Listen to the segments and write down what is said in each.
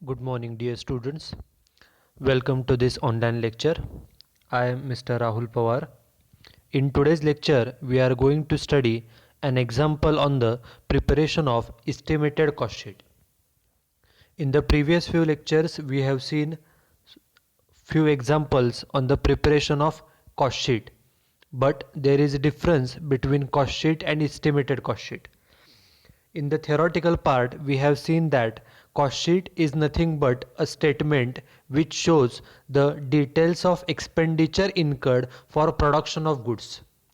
Good morning, dear students. Welcome to this online lecture. I am Mr. Rahul Pawar. In today's lecture, we are going to study an example on the preparation of estimated cost sheet. In the previous few lectures, we have seen few examples on the preparation of cost sheet. But there is a difference between cost sheet and estimated cost sheet. In the theoretical part, we have seen that cost sheet is nothing but a statement which shows the details of expenditure incurred for production of goods.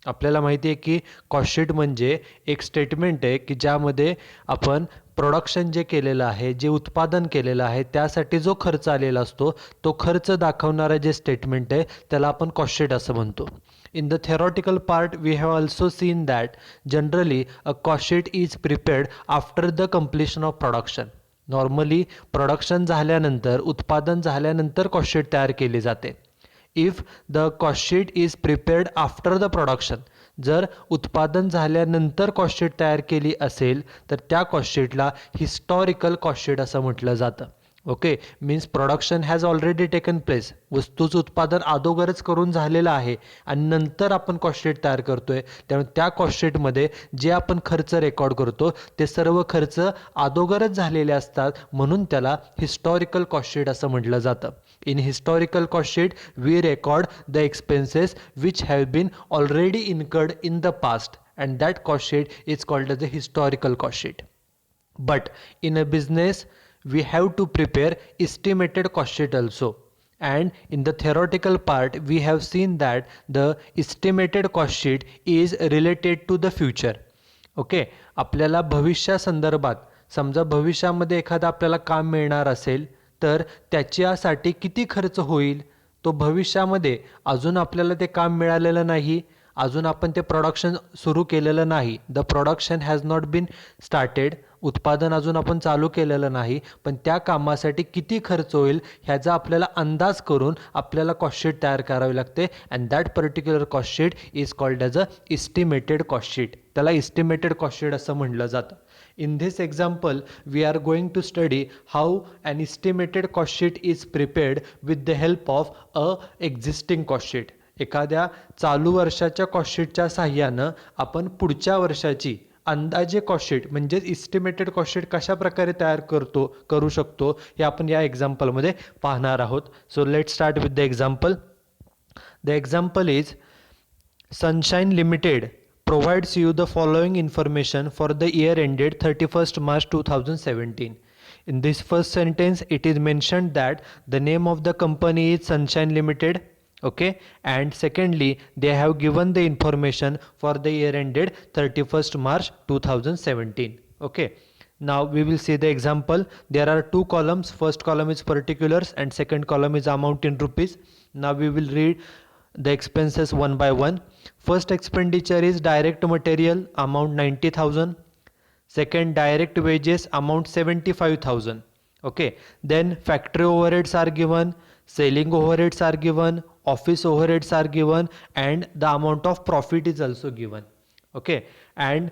आपल्याला माहिती आहे की cost sheet म्हणजे एक statement आहे की ज्यामध्ये आपण प्रोडक्शन जे केलेलं आहे, जे उत्पादन केलेलं आहे त्यासाठी जो खर्च आलेला असतो तो खर्च दाखवणारा जे स्टेटमेंट आहे त्याला आपण कॉस्ट शीट असं म्हणतो. In the theoretical part, we have also seen that generally a cost sheet is prepared after the completion of production. Normally, production झाल्यानंतर, उत्पादन झाल्यानंतर cost sheet तयार केली जाते. If the cost sheet is prepared after the production, जर उत्पादन झाल्यानंतर cost sheet तयार केली असेल तर त्या कॉस्ट शीटला हिस्टॉरिकल कॉस्ट शीट असं म्हटलं जातं. Okay, means production has already taken place, वस्तूचं उत्पादन अगोदरच करून झालेलं आहे आणि नंतर आपण कॉस्ट शीट तयार करतोय. त्यामुळे त्या कॉस्ट शीटमध्ये जे आपण खर्च रेकॉर्ड करतो ते सर्व खर्च अगोदरच झालेले असतात, म्हणून त्याला हिस्टॉरिकल कॉस्ट शीट असं म्हटलं जातं. In historical cost sheet we record the expenses which have been already incurred in the past and that cost sheet is called as the historical cost sheet. But in a business we have to prepare estimated cost sheet also, and in the theoretical part we have seen that the estimated cost sheet is related to the future. Okay, आपल्याला भविष्यासंदर्भात समजा भविष्यामध्ये एखादं आपल्याला काम मिळणार असेल तर त्याच्यासाठी किती खर्च होईल तो भविष्यामध्ये अजून आपल्याला ते काम मिळालेलं नाही, अजून आपण ते प्रोडक्शन सुरू केलेलं नाही, the production has not been started, उत्पादन अजून आपण चालू केलेलं नाही, पण त्या कामासाठी किती खर्च होईल ह्याचा आपल्याला अंदाज करून आपल्याला कॉस्ट शीट तयार करावी लागते. And that particular cost sheet is called as a estimated cost sheet. त्याला इस्टिमेटेड कॉस्ट शीट असं म्हटलं जातं. In this example, we are going to study how an estimated cost sheet is prepared with the help of a existing cost sheet. एखाद्या चालू वर्षाच्या cost शीटच्या साहाय्यानं आपण पुढच्या वर्षाची अंदाजे कॉस्ट शीट म्हणजे इस्टिमेटेड कॉस्ट शीट कशा प्रकारे तयार करू शकतो हे आपण या एक्झाम्पलमध्ये पाहणार आहोत. So let start with the example. The example is sunshine limited provides you the following information for the year ended 31st March 2017. In this first sentence, it is mentioned that the name of the company is Sunshine Limited. Okay, and secondly, they have given the information for the year ended 31st March 2017. Okay, now we will see the example. There are two columns. First column is particulars and second column is amount in rupees. Now we will read the expenses one by one. First expenditure is direct material, amount 90,000. Second, direct wages, amount 75,000. Okay, then factory overheads are given, selling overheads are given, office overheads are given, and the amount of profit is also given. Okay, and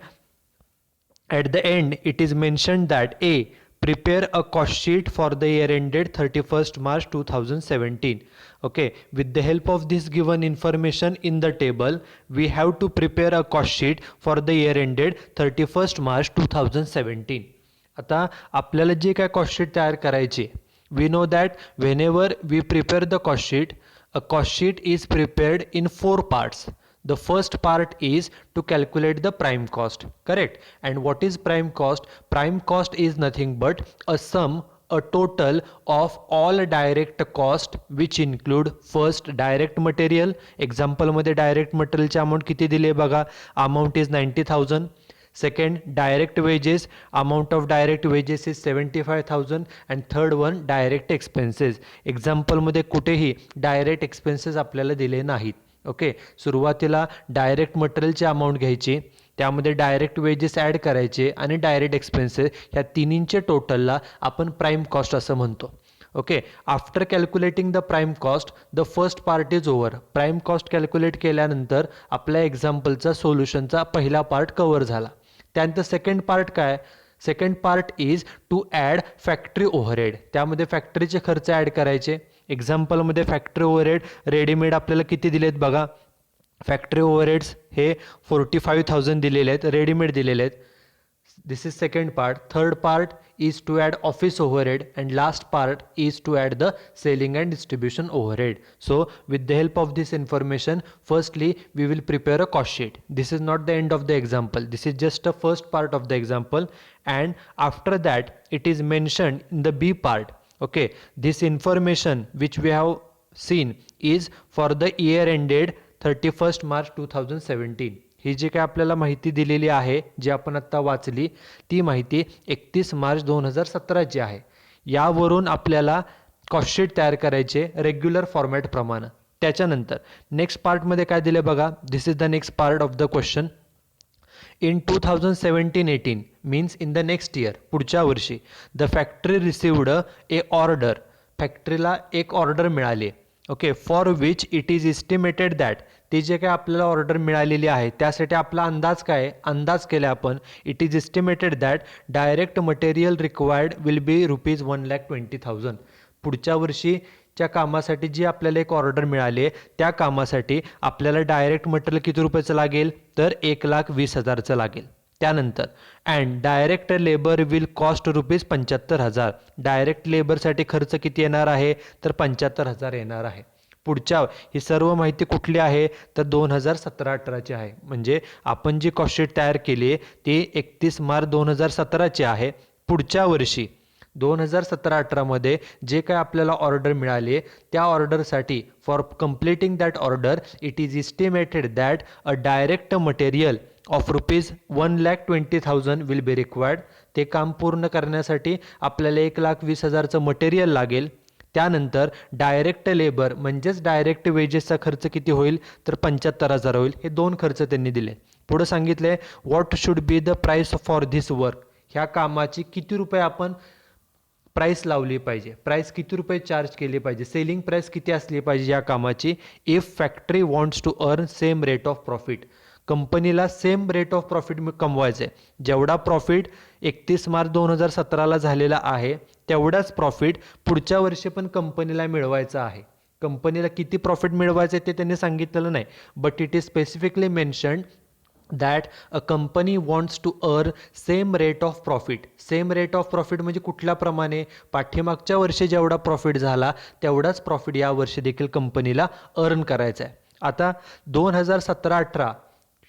at the end it is mentioned that A, prepare a cost sheet for the year ended 31st March 2017. Okay, with the help of this given information in the table, we have to prepare a cost sheet for the year ended 31st March 2017. आता आपल्याला जे काय cost sheet तयार करायची, we know that whenever we prepare the cost sheet, a cost sheet is prepared in 4 parts. The first part is to calculate the prime cost, correct? And what is prime cost? Prime cost is nothing but a sum, a total of all direct cost which include first direct material. Example मध्ये direct material चे amount किती दिले बघा, amount is 90,000. Second, direct wages, amount of direct wages is 75,000. and third one, direct expenses. Example मध्ये कुठेही direct expenses आपल्याला दिले नाहीत. ओके, सुरुवातीला डायरेक्ट मटेरियलची अमाऊंट घ्यायची, त्यामध्ये डायरेक्ट वेजेस ॲड करायचे आणि डायरेक्ट एक्सपेन्सेस ह्या तिन्हींचे टोटलला आपण प्राईम कॉस्ट असं म्हणतो. Okay, after calculating the prime cost the first part is over. Prime cost calculate केल्यानंतर आपल्या एक्झाम्पलचा सोल्युशनचा पहिला पार्ट कव्हर झाला. त्यानंतर सेकंड पार्ट काय, second part is to add factory overhead. त्यामध्ये फॅक्टरीचे खर्च ॲड करायचे. एक्झाम्पलमध्ये फॅक्टरी ओव्हरहेड रेडीमेड आपल्याला किती दिलेत बघा. फॅक्टरी ओव्हरहेड्स हे 45,000 दिलेले आहेत, रेडीमेड दिलेले आहेत. This is second part. Third part is to add office overhead, and last part is to add the selling and distribution overhead. So with the help of this information, firstly we will prepare a cost sheet. This is not the end of the example. This is just the first part of the example, and after that it is mentioned in the B part. Okay, this information which we have seen is for the year ended 31st March 2017. ही जी काय आपल्याला माहिती दिलेली आहे, जी आपण आत्ता वाचली, ती माहिती 31 मार्च 2017ची आहे. यावरून आपल्याला कॉस्टशीट तयार करायचे रेग्युलर फॉर्मॅटप्रमाणे. त्याच्यानंतर नेक्स्ट पार्टमध्ये काय दिले बघा. This is the next part of the question. In 2017-18 means in the next year, पुढच्या वर्षी, the factory received a order. फॅक्टरीला एक ऑर्डर मिळाली. Okay, for which it is estimated that. ती जे काय आपल्याला ऑर्डर मिळालेली आहे त्यासाठी आपला अंदाज काय, अंदाज केला आपण. It is estimated that direct material required will be ₹1,20,000. पुढच्या वर्षीच्या कामासाठी जी आपल्याला एक ऑर्डर मिळाली आहे त्या कामासाठी आपल्याला डायरेक्ट मटेरियल किती रुपयाचं लागेल, तर 1,20,000चं लागेल. त्यानंतर and direct labour will cost ₹75,000. Direct लेबरसाठी खर्च किती येणार आहे, तर 75,000 येणार आहे. पुढच्या ही सर्व माहिती कुठली आहे, तर 2017-18ची आहे. म्हणजे आपण जी कॉस्टशीट तयार केली ती 31 मार्च 2017ची आहे. पुढच्या वर्षी 2017-18मध्ये जे काय आपल्याला ऑर्डर मिळाली त्या ऑर्डरसाठी for completing that order it is estimated that a direct material of ₹1,20,000 will be required. ते काम पूर्ण करण्यासाठी आपल्याला 1,20,000चं मटेरियल लागेल. त्यानंतर डायरेक्ट लेबर म्हणजेच डायरेक्ट वेजेसचा खर्च किती होईल, तर 75,000 होईल. हे दोन खर्च त्यांनी दिले. पुढे सांगितले what should be the price for this work. ह्या कामाची किती रुपये आपण प्राइस लावली पाहिजे, प्राइस किती रुपये चार्ज केली पाहिजे, सेलिंग प्राइस किती असली पाहिजे या कामाची. If factory wants to earn same rate of profit. कंपनीला सेम रेट ऑफ प्रॉफिट कमवायचं आहे. जेवढा प्रॉफिट 31 मार्च 2017ला झालेला आहे तेवढाच प्रॉफिट पुढच्या वर्षी पण कंपनीला मिळवायचा आहे. कंपनीला किती प्रॉफिट मिळवायचं आहे ते त्यांनी सांगितलेलं नाही, but it is specifically mentioned that a company wants to earn same rate of profit. Same rate of profit म्हणजे कुठल्याप्रमाणे, पाठीमागच्या वर्षी जेवढा प्रॉफिट झाला तेवढाच प्रॉफिट या वर्षी देखील कंपनीला अर्न करायचा आहे. आता 2017-18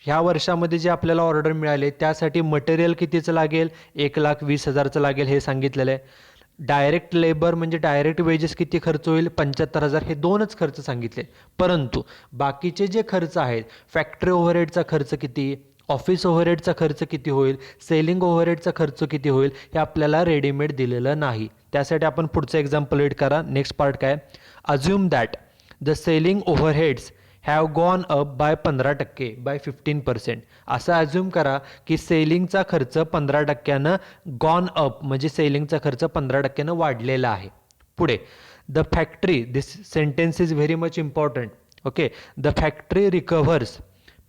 ह्या वर्षामध्ये जे आपल्याला ऑर्डर मिळाले त्यासाठी मटेरियल कितीचं लागेल, 1,20,000चं लागेल हे सांगितलेलं आहे. डायरेक्ट लेबर म्हणजे डायरेक्ट वेजेस किती खर्च होईल, 75,000. हे दोनच खर्च सांगितले. परंतु बाकीचे जे खर्च आहेत, फॅक्टरी ओव्हरहेडचा खर्च किती, ऑफिस ओव्हरहेडचा खर्च किती होईल, सेलिंग ओव्हरहेडचा खर्च किती होईल, हे आपल्याला रेडीमेड दिलेलं नाही. त्यासाठी आपण पुढचं एक्झाम्पल रीड करा. नेक्स्ट पार्ट काय, assume that the selling overheads have gone up by 15%, by 15%. असं अज्युम करा की सेलिंगचा खर्च 15%नं गॉन अप म्हणजे सेलिंगचा खर्च 15%नं वाढलेला आहे. पुढे the factory, this sentence is very much important. Okay, the factory recovers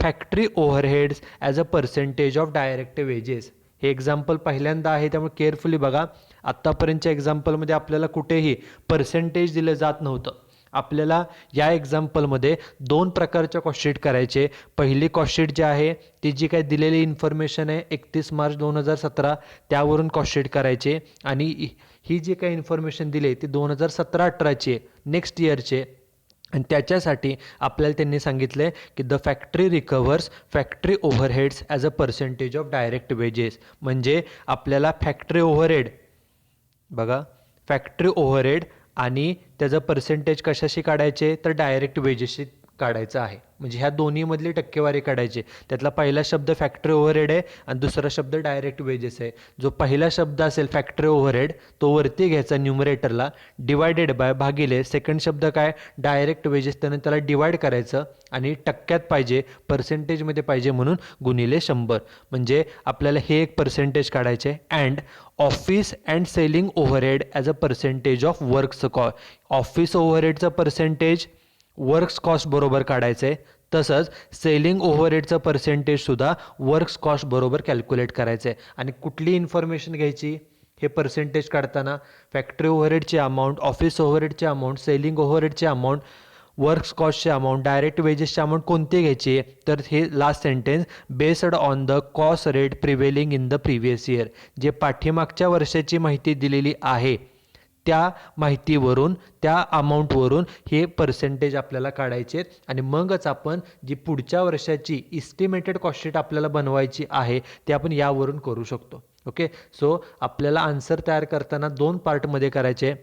factory overheads as a percentage of direct wages. हे एक्झाम्पल पहिल्यांदा आहे त्यामुळे केअरफुली बघा. आत्तापर्यंतच्या एक्झाम्पलमध्ये आपल्याला कुठेही पर्सेंटेज दिलं जात नव्हतं. आपल्याला या एक्झाम्पलमध्ये 2 प्रकारच्या कॉस्टशीट करायचे. पहिली कॉस्टशीट जी आहे ती जी काही दिलेली इन्फॉर्मेशन आहे 31 मार्च 2017 त्यावरून कॉस्टशीट करायचे, आणि ही जी काही इन्फॉर्मेशन दिली ती 2017-18ची नेक्स्ट इयरचे. आणि त्याच्यासाठी आपल्याला त्यांनी सांगितलं आहे की the factory recovers factory overheads as a percentage of direct wages. म्हणजे आपल्याला फॅक्टरी ओव्हरहेड बघा, फॅक्टरी ओव्हरहेड आणि त्याचं पर्सेंटेज कशाशी काढायचे, तर डायरेक्ट वेजेसशी काढायचं आहे. म्हणजे ह्या दोन्हीमधली टक्केवारी काढायची. त्यातला पहिला शब्द फॅक्टरी ओव्हरहेड आहे आणि दुसरा शब्द डायरेक्ट वेजेस आहे. जो पहिला शब्द असेल फॅक्टरी ओव्हरहेड तो वरती घ्यायचा न्यूमरेटरला, डिवायडेड बाय भागिले सेकंड शब्द काय डायरेक्ट वेजेस, त्याला डिवाइड करायचं आणि टक्क्यात पाहिजे, पर्सेंटेजमध्ये पाहिजे म्हणून गुणिले 100. म्हणजे आपल्याला हे एक पर्सेंटेज काढायचे. And office and selling overhead as a percentage of works cost. Office ओव्हरहेडचं पर्सेंटेज वर्क्स कॉस्ट बरोबर काढायचं आहे. तसंच सेलिंग ओव्हरहेडचं पर्सेंटेजसुद्धा वर्क्स कॉस्ट बरोबर कॅल्क्युलेट करायचं आहे. आणि कुठली इन्फॉर्मेशन घ्यायची हे पर्सेंटेज काढताना? फॅक्टरी ओव्हरहेडची अमाऊंट, ऑफिस ओव्हरहेडची अमाऊंट, सेलिंग ओव्हरहेडची अमाऊंट, वर्क्स कॉस्टची अमाऊंट, डायरेक्ट वेजेसची अमाऊंट कोणती घ्यायची? तर हे last sentence based on the cost rate prevailing in the previous year, जे पाठीमागच्या वर्षाची माहिती दिलेली आहे त्या माहितीवरून, त्या अमाऊंटवरून हे पर्सेंटेज आपल्याला काढायचे आणि मगच आपण जी पुढच्या वर्षाची इस्टिमेटेड कॉस्टशीट आपल्याला बनवायची आहे ते आपण यावरून करू शकतो. ओके, सो आपल्याला आन्सर तयार करताना 2 पार्टमध्ये करायचे.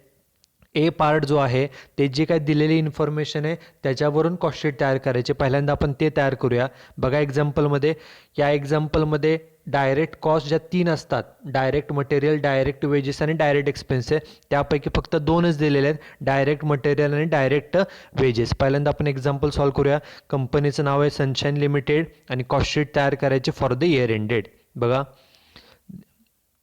ए पार्ट जो आहे ते जी काय दिलेली इन्फॉर्मेशन आहे त्याच्यावरून कॉस्टशीट तयार करायचे. पहिल्यांदा आपण ते तयार करूया. बघा एक्झाम्पलमध्ये, या एक्झाम्पलमध्ये डायरेक्ट कॉस्ट ज्या 3 असतात, डायरेक्ट मटेरियल, डायरेक्ट वेजेस आणि डायरेक्ट एक्सपेन्सेस, त्यापैकी फक्त 2च दिलेले आहेत, डायरेक्ट मटेरियल आणि डायरेक्ट वेजेस. पहिल्यांदा आपण एक्झाम्पल सॉल्व करूया. कंपनीचं नाव आहे सनशाईन लिमिटेड आणि कॉस्टशीट तयार करायची फॉर द इयर एंडेड. बघा,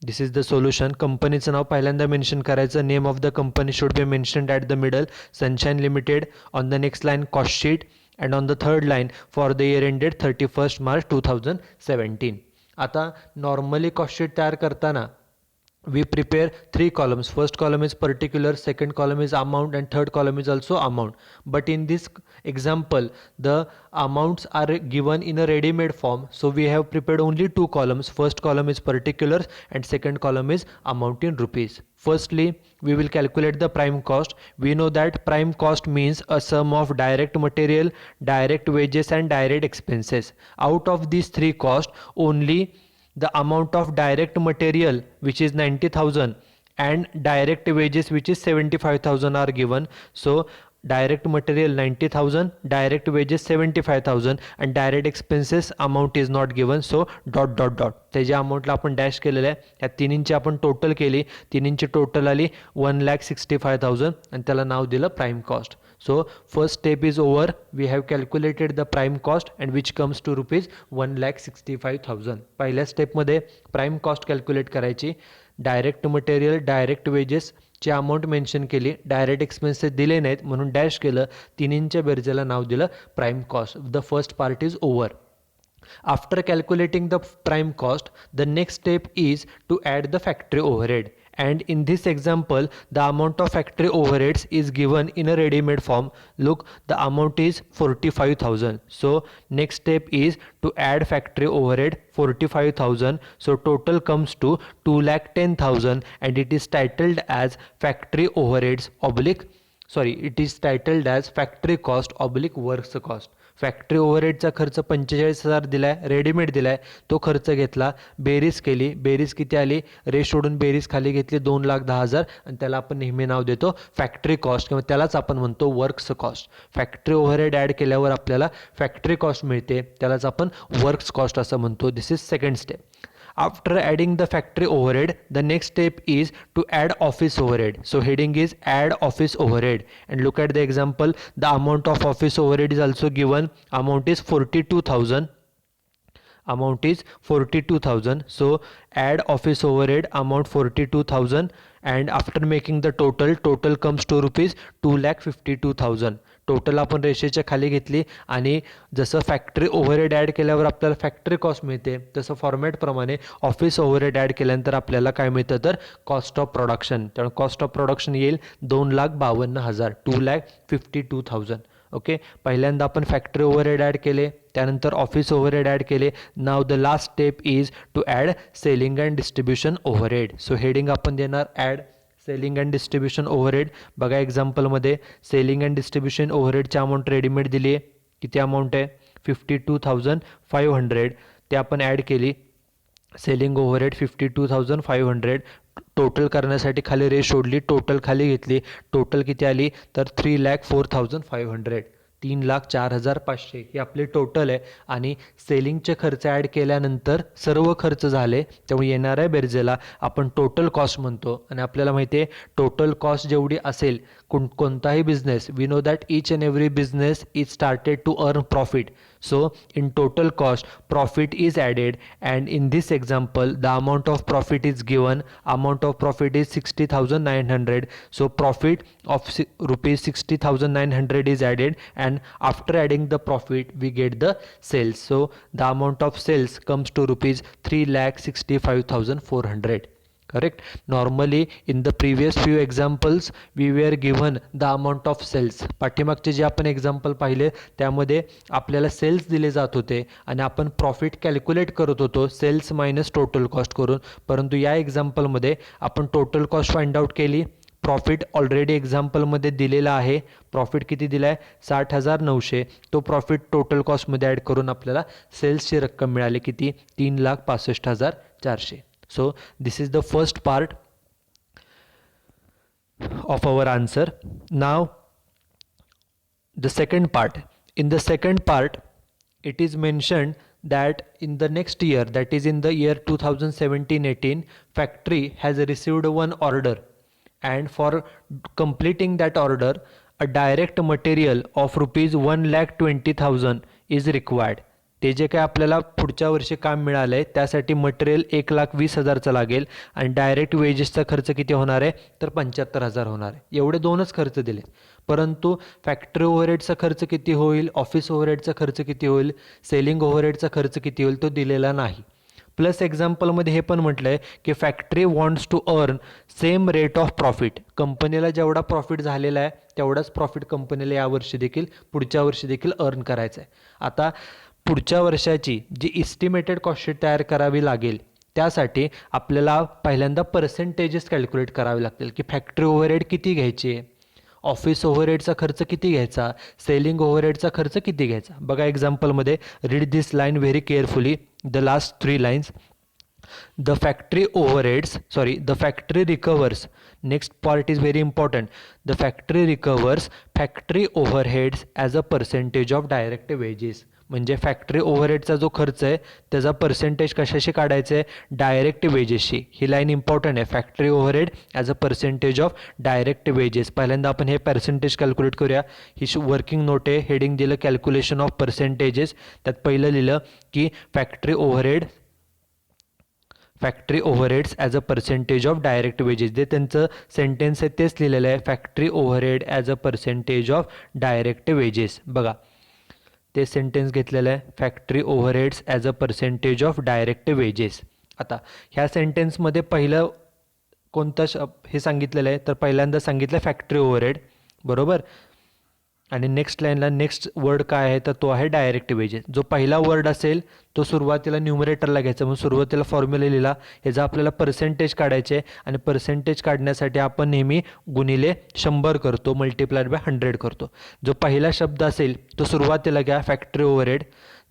दिस इज द सोल्युशन. कंपनीचं नाव पहिल्यांदा मेन्शन करायचं. Name of the company should be mentioned at the middle, sunshine limited. On the next line cost sheet, and on the third line for the year ended 31 March 2017. आता normally cost sheet तयार करताना we prepare 3 columns. First column is particular, second column is amount, and third column is also amount. But in this example the amounts are given in a ready-made form, so we have prepared only 2 columns. First column is particulars and second column is amount in rupees. Firstly, we will calculate the prime cost. We know that prime cost means a sum of direct material, direct wages and direct expenses. Out of these 3 costs, only the amount of direct material, which is 90,000, and direct wages, which is 75,000, are given. So direct material 90,000, direct wages 75,000, and direct expenses amount is not given. So dot dot dot, त्याच्या अमाऊंटला आपण dash केलेलं आहे. या तिन्हींची आपण total केली, तिन्हींची total आली 1,65,000 आणि त्याला नाव दिलं prime cost. So first step is over. We have calculated the prime cost and which comes to rupees 1,65,000. पहिल्या स्टेपमध्ये प्राईम कॉस्ट कॅल्क्युलेट करायची. डायरेक्ट मटेरियल, डायरेक्ट वेजेस ची अमाऊंट मेन्शन केली, डायरेक्ट एक्सपेन्सेस दिले नाहीत म्हणून डॅश केलं, तिन्हींच्या बेरजेला नाव दिलं prime cost. The first part is over. After calculating the prime cost, the next step is to add the factory overhead. And in this example, the amount of factory overheads is given in a ready-made form. Look, the amount is 45,000. So next step is to add factory overhead 45,000. So total comes to 2,10,000 and it is titled as factory overheads oblique, it is titled as factory cost oblique works cost. Factory ओव्हरहेडचा खर्च 45,000 दिलाय, readymade दिलाय, तो खर्च घेतला, बेरीज केली, बेरीज किती आली, रेश सोडून बेरीज खाली घेतली 2,10,000 आणि त्याला आपण नेहमी नाव देतो फॅक्टरी कॉस्ट किंवा त्यालाच आपण म्हणतो works cost. Factory overhead add केल्यावर आपल्याला फॅक्टरी कॉस्ट मिळते, त्यालाच आपण वर्क्स कॉस्ट असं म्हणतो. This is second step. After adding the factory overhead, the next step is to add office overhead. So heading is add office overhead, and look at the example. The amount of office overhead is also given. Amount is 42,000. Amount is 42,000. So add office overhead amount 42,000, and after making the total comes to rupees 2,52,000. Total आपण रेषेच्या खाली घेतली आणि जसं factory overhead add केल्यावर आपल्याला factory cost मिळते तसं फॉर्मॅटप्रमाणे ऑफिस ओव्हरहेड ॲड केल्यानंतर आपल्याला काय मिळतं तर कॉस्ट ऑफ प्रोडक्शन. त्यामुळे कॉस्ट ऑफ प्रोडक्शन येईल 2,52,000, 2,52,000. ओके, पहिल्यांदा आपण फॅक्टरी ओव्हरहेड ॲड केले, त्यानंतर ऑफिस ओव्हरहेड ॲड केले. Now the last step is to add selling and distribution overhead. So heading आपण देणार add selling and distribution overhead. बघा एक्झाम्पलमध्ये सेलिंग अँड डिस्ट्रीब्युशन ओव्हरहेडची अमाऊंट रेडीमेड दिली आहे. किती अमाऊंट आहे 52,500. ते आपण ॲड केली. Selling overhead 52,500. टोटल करण्यासाठी खाली रेश सोडली, टोटल खाली घेतली, टोटल किती आली तर 3,04,500. 3,04,500 ही आपली टोटल आहे. आणि सेलिंगचे खर्च ॲड केल्यानंतर सर्व खर्च झाले, त्यामुळे येणाऱ्या बेरजेला आपण टोटल कॉस्ट म्हणतो. आणि आपल्याला माहिती आहे टोटल कॉस्ट जेवढी असेल, कोणताही business, we know that each and every business is started to earn profit. So in total cost, profit is added, and in this example the amount of profit is given. Amount of profit is 60,900. So profit of rupees 60,900 is added, and after adding the profit we get the sales. So the amount of sales comes to rupees 3,65,400. Correct. Normally in the previous few examples we were given the amount of sales. पाठीमागचे जे आपण example पाहिले त्यामध्ये आपल्याला cells दिले जात होते आणि आपण प्रॉफिट कॅल्क्युलेट करत होतो सेल्स मायनस टोटल कॉस्ट करून. परंतु या एक्झाम्पलमध्ये आपण टोटल कॉस्ट फाइंड आउट केली. प्रॉफिट ऑलरेडी एक्झाम्पलमध्ये दिलेला आहे. प्रॉफिट किती दिला आहे? 60,900. तो प्रॉफिट टोटल कॉस्टमध्ये ॲड करून आपल्याला सेल्सची रक्कम मिळाली किती? 3,65,400. So this is the first part of our answer. Now the second part. In the second part it is mentioned that in the next year, that is in the year 2017-18, factory has received one order, and for completing that order a direct material of rupees 1,20,000 is required. ते जे काय आपल्याला पुढच्या वर्षी काम मिळालं आहे त्यासाठी मटेरियल 1,20,000चं लागेल, आणि डायरेक्ट वेजेसचा खर्च किती होणार आहे? तर 75,000 होणार आहे. एवढे दोनच खर्च दिले. परंतु फॅक्टरी ओव्हरहेडचा खर्च किती होईल, ऑफिस ओव्हरहेडचा खर्च किती होईल, सेलिंग ओव्हरहेडचा खर्च किती होईल तो दिलेला नाही. प्लस एक्झाम्पलमध्ये हे पण म्हटलं आहे की factory wants to earn same rate of profit. कंपनीला जेवढा प्रॉफिट झालेला आहे तेवढाच प्रॉफिट कंपनीला यावर्षी देखील पुढच्या वर्षी देखील अर्न करायचं आहे. आता पुढच्या वर्षाची जी इस्टिमेटेड कॉस्ट शीट तयार करावी लागेल त्यासाठी आपल्याला पहिल्यांदा पर्सेंटेजेस कॅल्क्युलेट करावे लागतील की फॅक्टरी ओव्हरहेड किती घ्यायचे, ऑफिस ओव्हरहेडचा खर्च किती घ्यायचा, सेलिंग ओव्हरहेडचा खर्च किती घ्यायचा. बघा एक्झाम्पलमध्ये read this line very carefully, the last 3 lines. The factory overheads, the factory recovers. Next part is very important. The factory recovers factory overheads as a percentage of direct wages. म्हणजे factory ओव्हरहेडचा जो खर्च आहे त्याचा percentage कशाशी काढायचं आहे? Direct वेजेसशी. ही line important आहे. Factory overhead as a percentage of direct wedges. पहिल्यांदा आपण हे पर्सेंटेज कॅल्क्युलेट करूया. ही वर्किंग नोट आहे. हेडिंग दिलं कॅल्क्युलेशन ऑफ पर्सेंटेजेस. त्यात पहिलं लिहिलं की factory overheads as a percentage of direct wedges. जे त्यांचं सेंटेन्स आहे तेच लिहिलेलं आहे, factory overhead as a percentage of direct wedges. बघा ते सेंटेन्स घेतलेलं आहे, factory overheads as a percentage of direct wedges. आता ह्या सेंटेन्समध्ये पहिलं कोणतं हे सांगितलेलं आहे? तर पहिल्यांदा सांगितलं फॅक्टरी ओव्हरहेड, बरोबर. आणि नेक्स्ट लाईनला नेक्स्ट वर्ड काय आहे? तर तो आहे डायरेक्ट वेजेस. जो पहिला वर्ड असेल तो सुरुवातीला न्यूमरेटरला घ्यायचा. म्हणून सुरुवातीला फॉर्म्युला लिहिला. ह्याचा आपल्याला पर्सेंटेज काढायचे आणि पर्सेंटेज काढण्यासाठी आपण नेहमी गुणिले 100 करतो, मल्टिप्लाइड बाय 100 करतो. जो पहिला शब्द असेल तो सुरुवातीला घ्या, फॅक्टरी ओव्हरहेड.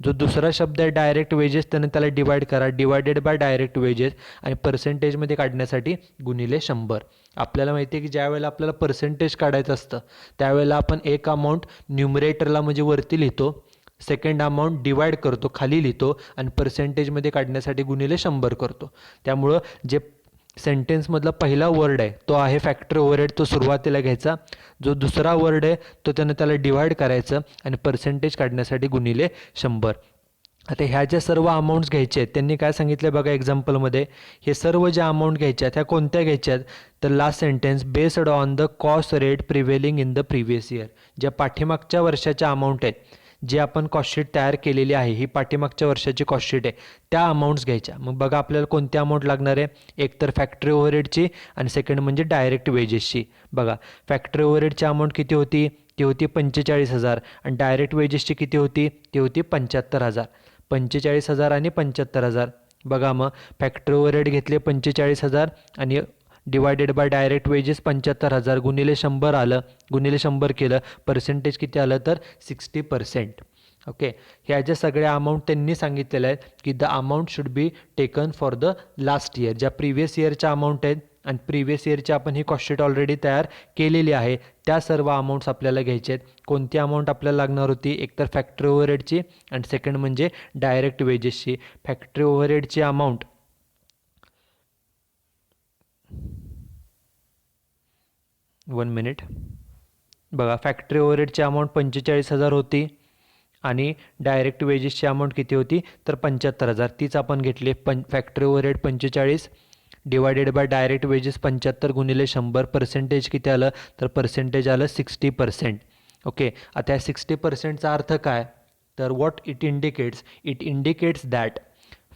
जो दुसरा शब्द आहे डायरेक्ट वेजेस त्याने त्याला डिवाइड करा, डिवायडेड बाय डायरेक्ट वेजेस, आणि पर्सेंटेजमध्ये काढण्यासाठी गुणिले 100. आपल्याला माहिती आहे की ज्या वेळेला आपल्याला पर्सेंटेज काढायचं असतं त्यावेळेला आपण एक अमाऊंट न्यूमरेटरला म्हणजे वरती लिहितो, सेकंड अमाऊंट डिवाइड करतो, खाली लिहितो, आणि पर्सेंटेजमध्ये काढण्यासाठी गुणिले 100 करतो. त्यामुळं जे सेंटेन्समधला पहिला वर्ड आहे तो आहे फॅक्टरी ओव्हरहेड, तो सुरुवातीला घ्यायचा. जो दुसरा वर्ड आहे तो त्यानं त्याला डिवाइड करायचं आणि पर्सेंटेज काढण्यासाठी गुणिले 100. आता ह्या ज्या सर्व अमाऊंट्स घ्यायचे आहेत त्यांनी काय सांगितलं बघा एक्झाम्पलमध्ये, हे सर्व ज्या अमाऊंट घ्यायच्या आहेत ह्या कोणत्या घ्यायच्या आहेत? तर last sentence, based on the cost rate prevailing in the previous year. ज्या पाठीमागच्या वर्षाच्या अमाऊंट आहेत, जी आपण कॉस्टशीट तयार केलेली आहे, ही पाठीमागच्या वर्षाची कॉस्टशीट आहे, त्या अमाऊंट्स घ्यायच्या. मग बघा आपल्याला कोणती अमाऊंट लागणार आहे? एक तर फॅक्टरी ओव्हरहेडची आणि सेकंड म्हणजे डायरेक्ट वेजेसची. बघा फॅक्टरी ओव्हरहेडची अमाऊंट किती होती? ती होती 45,000, आणि डायरेक्ट वेजेसची किती होती? ती होती 75,000. 45,000 आणि 75,000. बघा मग फॅक्टरी ओव्हरहेड घेतले 45,000 आणि डिवायडेड बाय डायरेक्ट वेजेस 75,000 गुणिले 100 आलं, गुणिले 100 केलं, पर्सेंटेज किती आलं? तर 60%. ओके. ह्या ज्या सगळ्या अमाऊंट त्यांनी सांगितलेल्या आहेत की the amount should be taken for the last year. ज्या प्रिव्हियस इयरच्या अमाऊंट आहेत आणि प्रिव्हियस इयरची आपण ही कॉस्टशीट ऑलरेडी तयार केलेली आहे, त्या सर्व अमाऊंट्स आपल्याला घ्यायचे आहेत. कोणती अमाऊंट आपल्याला लागणार होती? एकतर फॅक्टरी ओव्हरहेडची आणि सेकंड म्हणजे डायरेक्ट वेजेसची. फॅक्टरी ओव्हरहेडची अमाऊंट 1 मिनिट. बघा फॅक्टरी ओव्हरहेडची अमाऊंट 45,000 होती आणि डायरेक्ट वेजेसची अमाऊंट किती होती तर 75,000. तीच आपण घेतली. Factory overhead 45 divided by direct wedges 75 गुणिले 100. पर्सेंटेज किती आलं तर पर्सेंटेज आलं 60%. ओके, आता या 60%चा अर्थ काय तर what it indicates that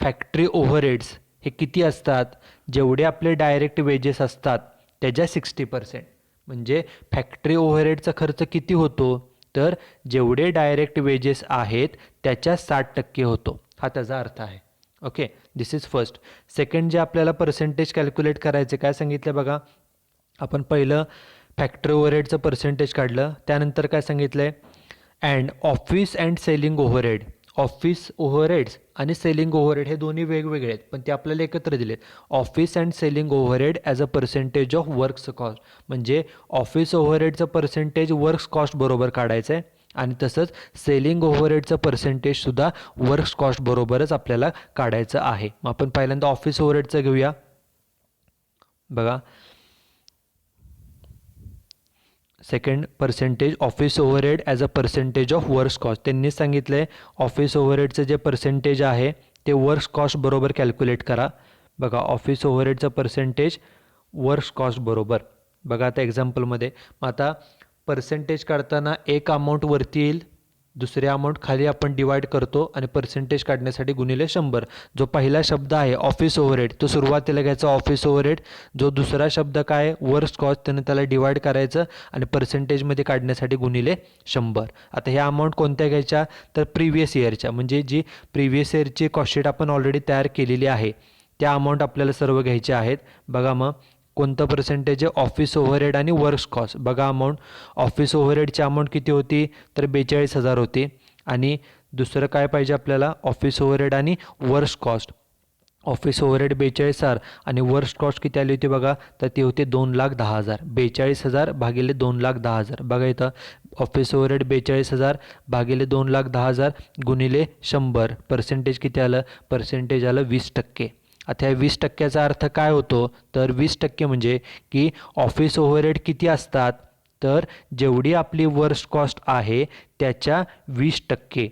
factory overheads हे किती असतात जेवढे आपले डायरेक्ट वेजेस असतात त्याच्या 60%. म्हणजे फॅक्टरी ओव्हरहेडचा खर्च किती होतो तर जेवढे डायरेक्ट वेजेस आहेत त्याच्या 60% होतो. हा त्याचा अर्थ आहे. Okay, this is first. Second जे आपल्याला पर्सेंटेज कॅल्क्युलेट करायचे काय सांगितलं बघा. आपण पहिलं फॅक्टरी ओव्हरहेडचं पर्सेंटेज काढलं. त्यानंतर काय सांगितलं आहे and office and selling overhead. Office overheads आणि सेलिंग ओव्हरहेड हे दोन्ही वेगवेगळे आहेत पण ते आपल्याला एकत्र दिलेत. Office and selling overhead as a percentage of works cost. म्हणजे ऑफिस ओव्हरहेडचं पर्सेंटेज वर्क्स कॉस्ट बरोबर काढायचं आहे आणि तसंच सेलिंग ओव्हरहेडचं पर्सेंटेजसुद्धा वर्क्स कॉस्ट बरोबरच आपल्याला काढायचं आहे. मग आपण पहिल्यांदा ऑफिस ओव्हरहेडचं घेऊया. बघा, second percentage office overhead as a percentage of works cost. त्यांनी सांगितलं आहे ऑफिस ओव्हरहेडचं जे पर्सेंटेज आहे ते वर्क्स कॉस्ट बरोबर कॅल्क्युलेट करा. बघा, ऑफिस ओव्हरहेडचं पर्सेंटेज वर्क्स कॉस्ट बरोबर. बघा आता एक्झाम्पलमध्ये आता पर्सेंटेज काढताना एक अमाऊंट वरती येईल, दुसरी अमाऊंट खाली आपण डिवाइड करतो आणि पर्सेंटेज काढण्यासाठी गुणिले 100. जो पहिला शब्द आहे ऑफिस ओव्हरहेड तो सुरुवातीला घ्यायचा ऑफिस ओव्हरहेड. जो दुसरा शब्द काय वर्क्स कॉस्ट त्यानं त्याला डिवाइड करायचं आणि पर्सेंटेजमध्ये काढण्यासाठी गुणिले 100. आता ह्या अमाऊंट कोणत्या घ्यायच्या तर प्रिव्हियस इयरच्या. म्हणजे जी प्रिव्हियस इयरची कॉस्टशीट आपण ऑलरेडी तयार केलेली आहे त्या अमाऊंट आपल्याला सर्व घ्यायच्या आहेत. बघा मग कोणतं पर्सेंटेज आहे ऑफिस ओव्हरहेड आणि वर्क्स कॉस्ट. बघा अमाऊंट ऑफिस ओव्हरहेडची अमाऊंट किती होती तर 42,000 होती आणि दुसरं काय पाहिजे आपल्याला ऑफिस ओव्हरहेड आणि वर्क्स कॉस्ट. ऑफिस ओव्हरहेड 42,000 आणि वर्क्स कॉस्ट किती आली होती बघा तर ती होती 2,10,000. 42,000 भागिले 2,10,000. बघा इथं ऑफिस ओव्हरहेड 42,000 भागिले 2,10,000 गुणिले 100. पर्सेंटेज किती आलं पर्सेंटेज आलं 20%. आता ह्या 20%चा अर्थ काय होतो तर 20% म्हणजे की ऑफिस ओव्हरहेड किती असतात तर जेवढी आपली वर्क्स कॉस्ट आहे त्याच्या 20%.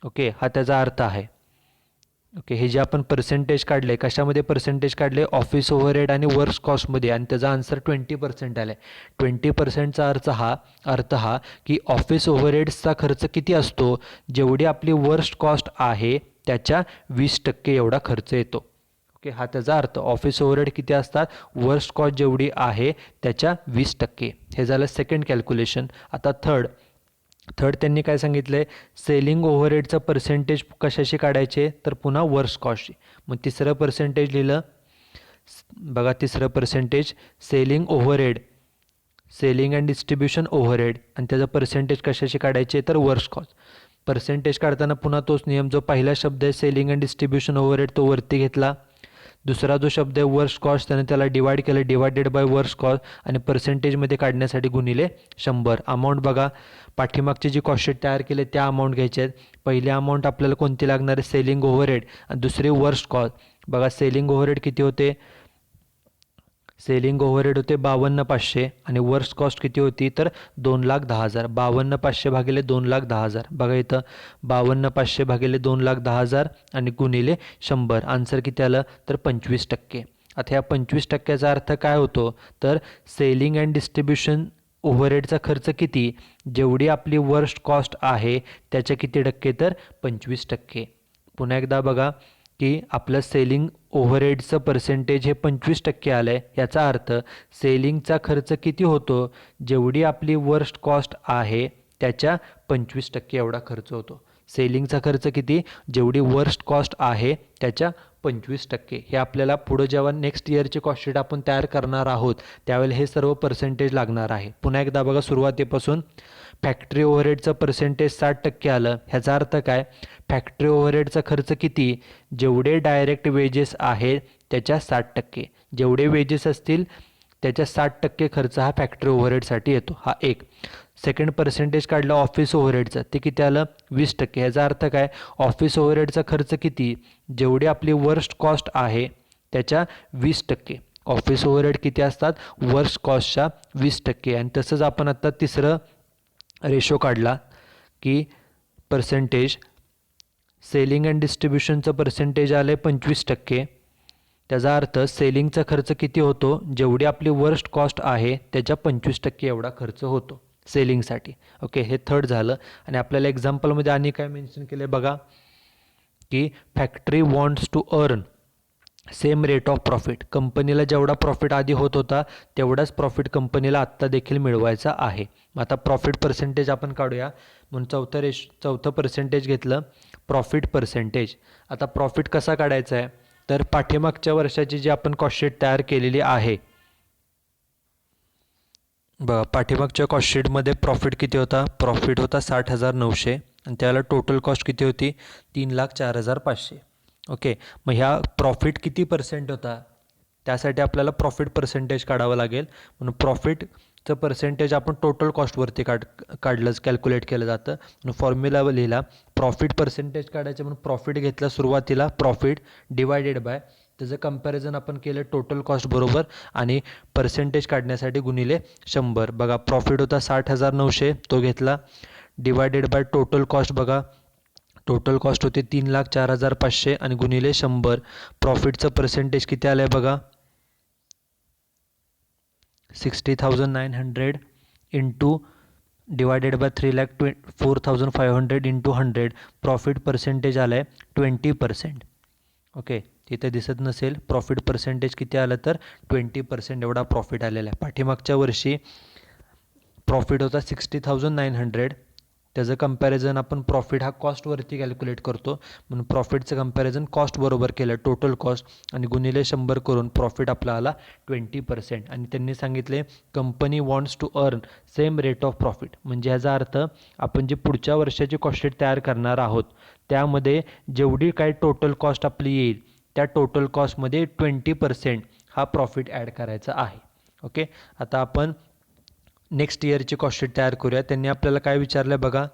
ओके, हा त्याचा अर्थ आहे. ओके, हे जे आपण पर्सेंटेज काढले कशामध्ये पर्सेंटेज काढले ऑफिस ओव्हरहेड आणि वर्क्स कॉस्टमध्ये आणि त्याचा आन्सर 20% आला आहे. 20%चा अर्थ हा की ऑफिस ओव्हरहेड्सचा खर्च किती असतो जेवढी आपली वर्क्स कॉस्ट आहे त्याच्या 20% एवढा खर्च येतो. ओके, हा त्याचा अर्थ ऑफिस ओव्हरहेड किती असतात वर्क्स कॉस्ट जेवढी आहे त्याच्या 20%. हे झालं सेकंड कॅल्क्युलेशन. आता थर्ड त्यांनी काय सांगितलं आहे सेलिंग ओव्हरहेडचं पर्सेंटेज कशाशी काढायचे तर पुन्हा वर्क्स कॉस्टशी. मग तिसरं पर्सेंटेज लिहिलं. बघा तिसरं percentage selling overhead selling and distribution overhead आणि त्याचं पर्सेंटेज कशाशी काढायचे तर वर्क्स कॉस्ट. पर्सेंटेज काढताना पुन्हा तोच नियम जो पहिला शब्द आहे सेलिंग अँड डिस्ट्रीब्युशन ओव्हरहेड तो वरती घेतला. दुसरा जो शब्द आहे वर्क्स कॉस्ट त्याने त्याला डिवाइड केलं डिवायडेड बाय वर्क्स कॉस्ट आणि पर्सेंटेजमध्ये काढण्यासाठी गुणिले 100. अमाऊंट बघा पाठीमागची जी कॉस्टशीट तयार केली त्या अमाऊंट घ्यायचे आहेत. पहिली अमाऊंट आपल्याला कोणती लागणार आहे सेलिंग ओव्हरहेड आणि दुसरी वर्क्स कॉस्ट. बघा सेलिंग ओव्हरहेड किती होते सेलिंग ओव्हरहेड होते 52,500 आणि वर्क्स कॉस्ट किती होती तर 2,10,000. 52,500 भागिले 2,10,000. बघा इथं 52,500 भागिले 2,10,000 आणि गुणिले 100. आन्सर किती आलं तर 25%. आता ह्या 25%चा अर्थ काय होतो तर सेलिंग अँड डिस्ट्रीब्युशन ओव्हरहेडचा खर्च किती जेवढी आपली वर्क्स कॉस्ट आहे त्याच्या किती टक्के तर 25%. पुन्हा एकदा बघा की आपलं सेलिंग ओव्हरहेडचं पर्सेंटेज हे 25% आलं आहे. याचा अर्थ सेलिंगचा खर्च किती होतो जेवढी आपली वर्स्ट कॉस्ट आहे त्याच्या 25% एवढा खर्च होतो. सेलिंगचा खर्च किती जेवढी वर्स्ट कॉस्ट आहे त्याच्या 25%. हे आपल्याला पुढं जेव्हा नेक्स्ट इयरची कॉस्टशीट आपण तयार करणार आहोत त्यावेळेला हे सर्व पर्सेंटेज लागणार आहे. पुन्हा एकदा बघा सुरुवातीपासून फॅक्टरी ओव्हरहेडचं पर्सेंटेज 60% आलं. ह्याचा अर्थ काय फॅक्टरी ओव्हरहेडचा खर्च किती जेवढे डायरेक्ट वेजेस आहेत त्याच्या 60%. जेवढे वेजेस असतील त्याच्या 60% खर्च हा फॅक्टरी ओव्हरहेडसाठी येतो. हा एक. सेकंड पर्सेंटेज काढलं ऑफिस ओव्हरहेडचं ते किती आलं 20%. ह्याचा अर्थ काय ऑफिस ओव्हरहेडचा खर्च किती जेवढी आपली वर्स्ट कॉस्ट आहे त्याच्या 20%. ऑफिस ओव्हरहेड किती असतात वर्स्ट कॉस्टच्या 20%. आणि तसंच आपण आत्ता तिसरं रेशो काढला की पर्सेंटेज, सेलिंग अँड डिस्ट्रीब्युशनचं पर्सेंटेज आलं आहे 25%. त्याचा अर्थ सेलिंगचा खर्च किती होतो, जेवढी आपली वर्स्ट कॉस्ट आहे त्याच्या 25% एवढा खर्च होतो सेलिंगसाठी. ओके, हे थर्ड झालं. आणि आपल्याला एक्झाम्पलमध्ये आणि काय मेन्शन केलं आहे बघा, की factory wants to earn same rate of profit. कंपनीला जेवढा प्रॉफिट आधी होत होता तेवढाच प्रॉफिट कंपनीला आत्ता देखील मिळवायचा आहे. मग आता प्रॉफिट पर्सेंटेज आपण काढूया. म्हणून चौथं पर्सेंटेज घेतलं, प्रॉफिट पर्सेंटेज. आता प्रॉफिट कसा काढायचा आहे, तर पाठीमागच्या वर्षाची जी आपण कॉस्टशीट तयार केलेली आहे बघा, पाठीमागच्या कॉस्टशीटमध्ये प्रॉफिट किती होता, प्रॉफिट होता 60,900 आणि त्याला टोटल कॉस्ट किती होती 3,04,500. ओके, मग ह्या प्रॉफिट किती पर्सेंट होता, त्यासाठी आपल्याला प्रॉफिट पर्सेंटेज काढावं लागेल. म्हणून प्रॉफिटचं पर्सेंटेज आपण टोटल कॉस्टवरती काढलंच कॅल्क्युलेट केलं जातं. म्हणून फॉर्म्युला लिहिला, प्रॉफिट पर्सेंटेज काढायचं म्हणून प्रॉफिट घेतला सुरुवातीला, प्रॉफिट डिवायडेड बाय त्याचं कंपॅरिझन आपण केलं टोटल कॉस्ट बरोबर आणि पर्सेंटेज काढण्यासाठी गुणिले 100. बघा, प्रॉफिट होता 60,900, तो घेतला डिवायडेड बाय टोटल कॉस्ट. बघा, टोटल कॉस्ट होते 3,04,500 आणि गुणिले 100. प्रॉफिटचं पर्सेंटेज किती आलं आहे बघा, 60,900 into divided by 3,04,500 into 100. Profit percentage आलं आहे 20%. ओके, तिथे दिसत नसेल, प्रॉफिट पर्सेंटेज किती आलं तर 20% एवढा प्रॉफिट आलेला आहे. पाठीमागच्या वर्षी प्रॉफिट होता 60,900, त्याचं कंपॅरिझन आपण प्रॉफिट हा कॉस्टवरती कॅल्क्युलेट करतो म्हणून प्रॉफिटचं कंपॅरिझन कॉस्ट बरोबर केलं, टोटल कॉस्ट आणि गुणिले 100 करून प्रॉफिट आपला आला 20%. आणि त्यांनी सांगितले company wants to earn same rate of profit. म्हणजे ह्याचा अर्थ आपण जी पुढच्या वर्षाची कॉस्टशीट तयार करणार आहोत त्यामध्ये जेवढी काही टोटल कॉस्ट आपली येईल त्या टोटल कॉस्टमध्ये 20% हा प्रॉफिट ॲड करायचा आहे. ओके, आता आपण नेक्स्ट इयरची कॉस्टशीट तयार करूया. त्यांनी आपल्याला काय विचारलं आहे बघा,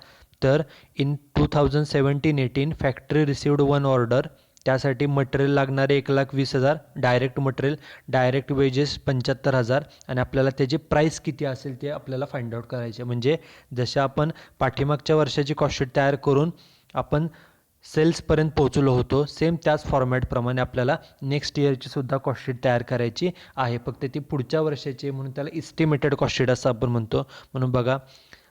तर in 2017-18 factory received one order. त्यासाठी मटेरियल लागणारे 1,20,000, डायरेक्ट मटेरियल, डायरेक्ट वेजेस 75,000 आणि आपल्याला त्याची प्राईस किती असेल ते आपल्याला फाइंड आउट करायचे. म्हणजे जसं आपण पाठीमागच्या वर्षाची कॉस्टशीट तयार करून आपण सेल्सपर्यंत पोहोचलो होतो, सेम त्याच फॉर्मॅटप्रमाणे आपल्याला नेक्स्ट इयरची सुद्धा कॉस्टशीट तयार करायची आहे, फक्त ती पुढच्या वर्षाची, म्हणून त्याला इस्टिमेटेड कॉस्टशीट असं आपण म्हणतो. म्हणून बघा,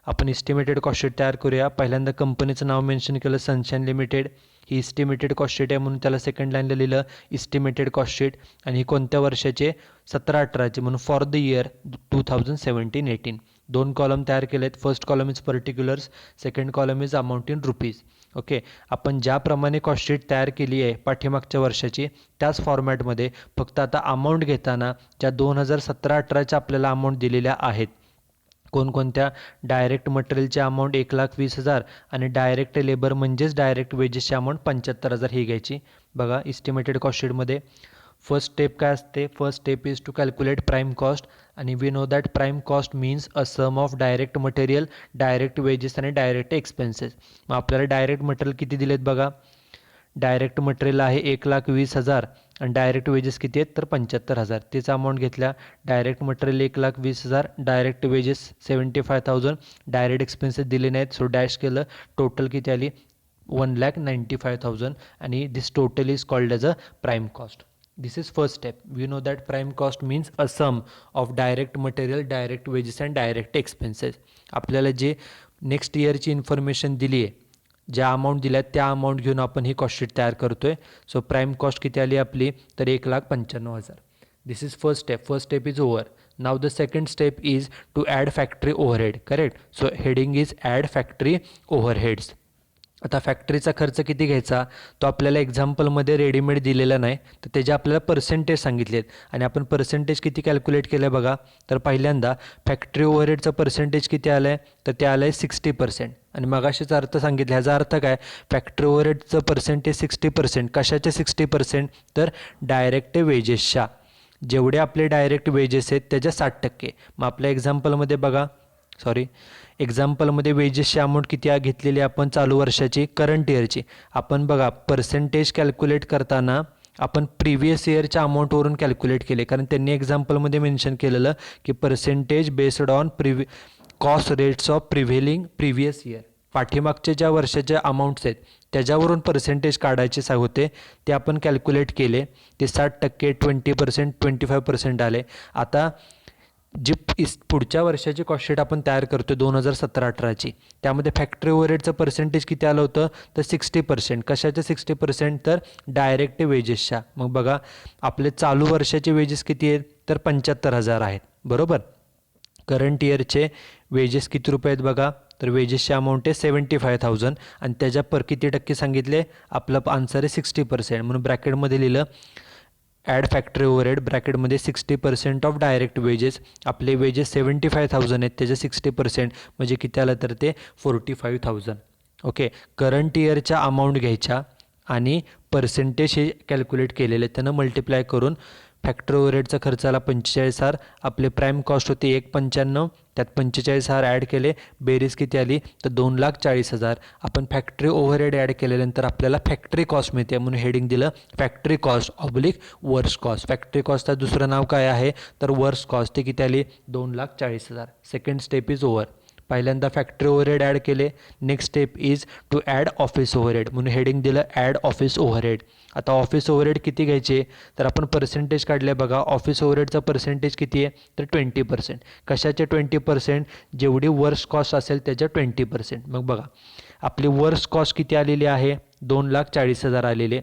आपण इस्टिमेटेड कॉस्टशीट तयार करूया. पहिल्यांदा कंपनीचं नाव मेन्शन केलं, सनशाईन लिमिटेड. ही इस्टिमेटेड कॉस्टशीट आहे म्हणून त्याला सेकंड लाईनला लिहिलं इस्टिमेटेड कॉस्टशीट. आणि ही कोणत्या वर्षाचे, 17-18चे, म्हणून फॉर द इयर 2017-18. 2 कॉलम तयार केलेत. First column is particulars, second column is amount in rupees. Okay, आपण ज्याप्रमाणे कॉस्टशीट तयार केली आहे पाठीमागच्या वर्षाची त्याच फॉर्मॅटमध्ये, फक्त आता अमाऊंट घेताना ज्या 2017-18च्या आपल्याला अमाऊंट दिलेल्या आहेत, कोणकोणत्या, डायरेक्ट मटेरियलची अमाऊंट 1,20,000 आणि डायरेक्ट लेबर म्हणजेच डायरेक्ट वेजेसची अमाऊंट 75,000 ही घ्यायची. बघा, इस्टिमेटेड कॉस्टशीटमध्ये फर्स्ट स्टेप काय असते, first step is to calculate prime cost. आणि we know that prime cost means a sum of direct material, direct wages आणि डायरेक्ट एक्सपेन्सेस. मग आपल्याला डायरेक्ट मटेरियल किती दिलेत बघा, डायरेक्ट मटेरियल आहे 1,20,000 आणि डायरेक्ट वेजेस किती आहेत तर 75,000. तेच अमाऊंट घेतल्या, direct material 1,20,000, direct wedges 75,000, direct expenses दिले नाहीत सो डॅश केलं, टोटल किती आली 1,95,000 आणि this total is called as a prime cost. This is first step. We know that prime cost means a sum of direct material, direct wages and direct expenses. आपल्याला जे next इयरची information दिली आहे, ज्या amount दिल्या त्या amount घेऊन आपण ही cost sheet तयार करतोय. सो प्राईम कॉस्ट किती आली आपली तर 1,95,000. This is first step. First step is over. Now the second step is to add factory overhead. Correct. So heading is add factory overheads. आता फॅक्टरीचा खर्च किती घ्यायचा तो आपल्याला एक्झाम्पलमध्ये रेडीमेड दिलेला नाही, तर त्याचे आपल्याला पर्सेंटेज सांगितले आहेत आणि आपण पर्सेंटेज किती कॅल्क्युलेट केलं आहे बघा, तर पहिल्यांदा फॅक्टरी ओव्हरहेडचं पर्सेंटेज किती आलं आहे तर ते आलं आहे 60%. आणि मगाशीच अर्थ सांगितला, ह्याचा अर्थ काय, फॅक्टरी ओव्हरहेडचं पर्सेंटेज 60%. कशाचे 60% तर डायरेक्ट वेजेसच्या, जेवढे आपले डायरेक्ट वेजेस आहेत त्याच्या 60%. मग आपल्या एक्झाम्पलमध्ये बघा, एक्झाम्पलमध्ये वेजेसची अमाऊंट किती घेतलेली आपण चालू वर्षाची, करंट इयरची. आपण बघा पर्सेंटेज कॅल्क्युलेट करताना आपण प्रिव्हियस इयरच्या अमाऊंटवरून कॅल्क्युलेट केले, कारण त्यांनी एक्झाम्पलमध्ये मेन्शन केलेलं की percentage based on cost rates of prevailing previous year. पाठीमागचे ज्या वर्षाचे अमाऊंट्स आहेत त्याच्यावरून पर्सेंटेज काढायचे होते ते आपण कॅल्क्युलेट केले. ते 60%, 20%, 25% आले. आता जी पुढच्या वर्षाची कॉस्टशीट आपण तयार करतो 2017-18ची, त्यामध्ये फॅक्टरी ओव्हरहेडचं पर्सेंटेज किती आलं होतं तर 60%. कशाच्या 60%? तर डायरेक्ट वेजेसच्या. मग बघा आपले चालू वर्षाचे वेजेस किती आहेत तर 75,000 आहेत, बरोबर. करंट इयरचे वेजेस किती रुपये आहेत बघा, तर वेजेसची अमाऊंट आहे 75,000 आणि त्याच्या किती टक्के सांगितले, आपलं आन्सर आहे 60%. म्हणून ब्रॅकेटमध्ये लिहिलं ॲड फॅक्टरी ओव्हरहेड ब्रॅकेटमध्ये 60% ऑफ डायरेक्ट वेजेस. आपले वेजेस 75,000 आहेत, त्याचे 60% म्हणजे किती आलं तर ते 45,000. ओके, करंट इयरच्या अमाऊंट घ्यायच्या आणि पर्सेंटेज हे कॅल्क्युलेट केलेले त्यानं मल्टिप्लाय करून फॅक्टरी ओव्हरहेडचा खर्च आला 45,000. आपले प्राईम कॉस्ट होती 195, त्यात 45,000 ॲड केले, बेरीज किती आली तर 2,40,000. आपण फॅक्टरी ओव्हरहेड ॲड केल्यानंतर आपल्याला फॅक्टरी कॉस्ट मिळते म्हणून हेडिंग दिलं factory cost oblique works cost. Factory कॉस्टचं दुसरं नाव काय आहे तर वर्क्स कॉस्ट. ते किती आली 2,40,000. Second step is over. पहिल्यांदा फॅक्टरी ओव्हरहेड ॲड केले. Next step is to add office overhead म्हणून हेडिंग दिलं ॲड ऑफिस ओव्हरहेड. आता ऑफिस ओव्हरहेड किती घ्यायचे तर आपण पर्सेंटेज काढले बघा. ऑफिस ओव्हरहेडचा पर्सेंटेज किती आहे तर 20%. कशाचे 20%? जेवढी वर्क्स कॉस्ट असेल त्याच्या 20%. मग बघा आपली वर्क्स कॉस्ट किती आलेली आहे 2,40,000 आलेले,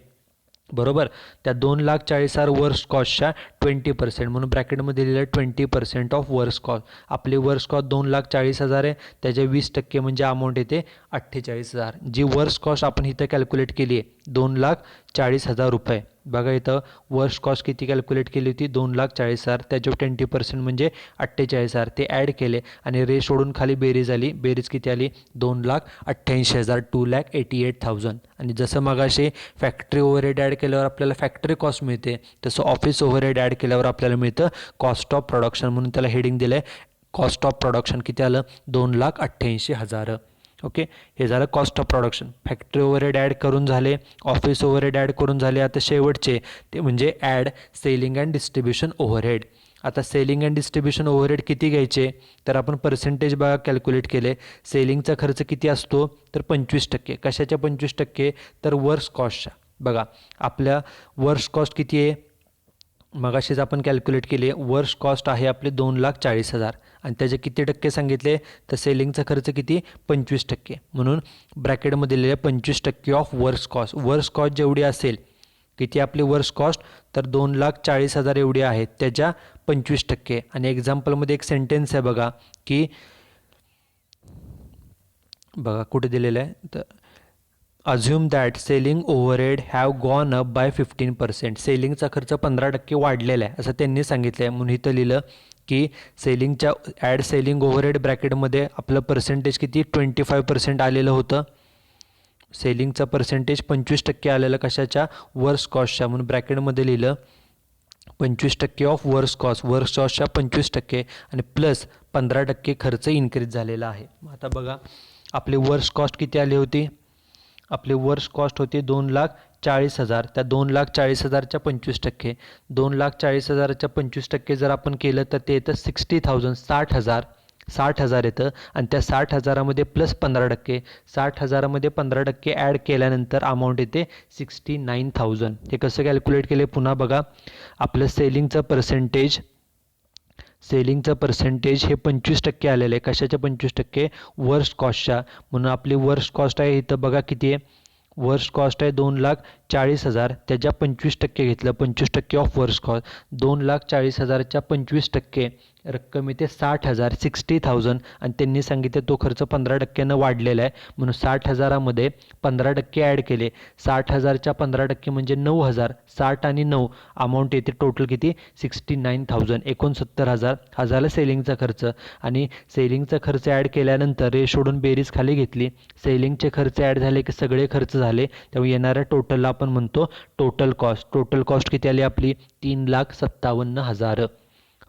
बरोबर. त्या 2,40,000 वर्क्स कॉस्टच्या 20% म्हणून ब्रॅकेटमध्ये लिहिलं 20% ऑफ वर्क्स कॉस्ट. आपली वर्क्स कॉस्ट 2,40,000 आहे, त्याचे 20% म्हणजे अमाऊंट येते 48,000. जी वर्क्स कॉस्ट आपण इथं कॅल्क्युलेट केली आहे 2,40,000 रुपये. बघा इथं वर्क्स कॉस्ट किती कॅल्क्युलेट केली होती 2,40,000, त्याच्यावर 20% म्हणजे 48,000 ते ॲड केले आणि रे सोडून खाली बेरीज आली. बेरीज किती आली 2,88,000, 2,88,000. आणि जसं मगाशी फॅक्टरी ओव्हरहेड ॲड केल्यावर आपल्याला फॅक्टरी कॉस्ट मिळते तसं ऑफिस ओव्हरहेड ॲड केल्यावर आपल्याला मिळतं कॉस्ट ऑफ प्रोडक्शन म्हणून त्याला हेडिंग दिलं आहे कॉस्ट ऑफ प्रोडक्शन. किती आलं 2,88,000. ओके, हे झालं cost of production. Factory overhead add करून झाले, ऑफिस ओव्हरहेड ॲड करून झाले. आता शेवटचे ते म्हणजे add selling and distribution overhead. आता सेलिंग अँड डिस्ट्रीब्युशन ओव्हरहेड किती घ्यायचे तर आपण पर्सेंटेज बघा कॅल्क्युलेट केले. सेलिंगचा खर्च किती असतो तर 25%. कशाच्या 25% तर वर्क्स कॉस्टच्या. बघा आपल्या वर्क्स कॉस्ट किती आहे मगाशीच आपण कॅल्क्युलेट केली आहे. वर्क्स कॉस्ट आहे आपले 2,40,000 आणि त्याचे किती टक्के सांगितले तर सेलिंगचा खर्च किती 25%. म्हणून ब्रॅकेटमध्ये लिहिले 25% of works cost. Works cost जेवढी असेल किती आपली वर्क्स कॉस्ट तर 2,40,000 एवढी आहे त्याच्या 25%. आणि एक्झाम्पलमध्ये एक सेंटेन्स आहे बघा की बघा कुठे दिलेलं आहे तर assume that selling overhead have gone up by 15%. सेलिंगचा खर्च 15% वाढलेला आहे असं त्यांनी सांगितलं आहे. म्हणून इथं लिहिलं की सेलिंगच्या ॲड सेलिंग ओव्हरहेड ब्रॅकेटमध्ये आपलं पर्सेंटेज किती 25% आलेलं होतं. सेलिंगचा पर्सेंटेज 25% आलेलं कशाच्या वर्क्स कॉस्टच्या. म्हणून ब्रॅकेटमध्ये लिहिलं 25% ऑफ वर्क्स कॉस्ट. वर्क्स कॉस्टच्या 25% आणि प्लस 15% खर्च इन्क्रीज झालेला आहे. आता बघा आपली वर्क्स कॉस्ट किती आली होती. आपली वर्क्स कॉस्ट होती 2,40,000. त्या 2,40,000च्या 25%. 2,40,000च्या 25% जर आपण केलं तर ते येतं 60,000, 60,000 येतं. आणि त्या 60,000मध्ये प्लस 15%. 60,000मध्ये 15% ॲड केल्यानंतर अमाऊंट येते 69,000. हे कसं कॅल्क्युलेट केले पुन्हा बघा. आपलं सेलिंगचं पर्सेंटेज हे 25% आलेलं आहे. कशाच्या 25% वर्क्स कॉस्टच्या. म्हणून आपली वर्क्स कॉस्ट आहे इथं बघा किती आहे. वर्क्स कॉस्ट आहे 2,40,000 त्याच्या 25% घेतलं 25% ऑफ वर्क्स कॉस्ट. 2,40,000च्या 25% रक्कम येते 60,000, 60,000 आणि त्यांनी सांगितले तो खर्च 15%नं वाढलेला आहे म्हणून 60,000मध्ये 15% ॲड केले. 60,000च्या 15% म्हणजे 9,000. 60 आणि 9 अमाऊंट येते टोटल किती 69,000. 69,000 हा झाला सेलिंगचा खर्च. आणि सेलिंगचा खर्च ॲड केल्यानंतर रे सोडून बेरीज खाली घेतली. सेलिंगचे खर्च ॲड झाले की सगळे खर्च झाले त्यामुळे येणाऱ्या टोटलला आपण म्हणतो टोटल कॉस्ट. टोटल कॉस्ट किती आली आपली 3,57,000.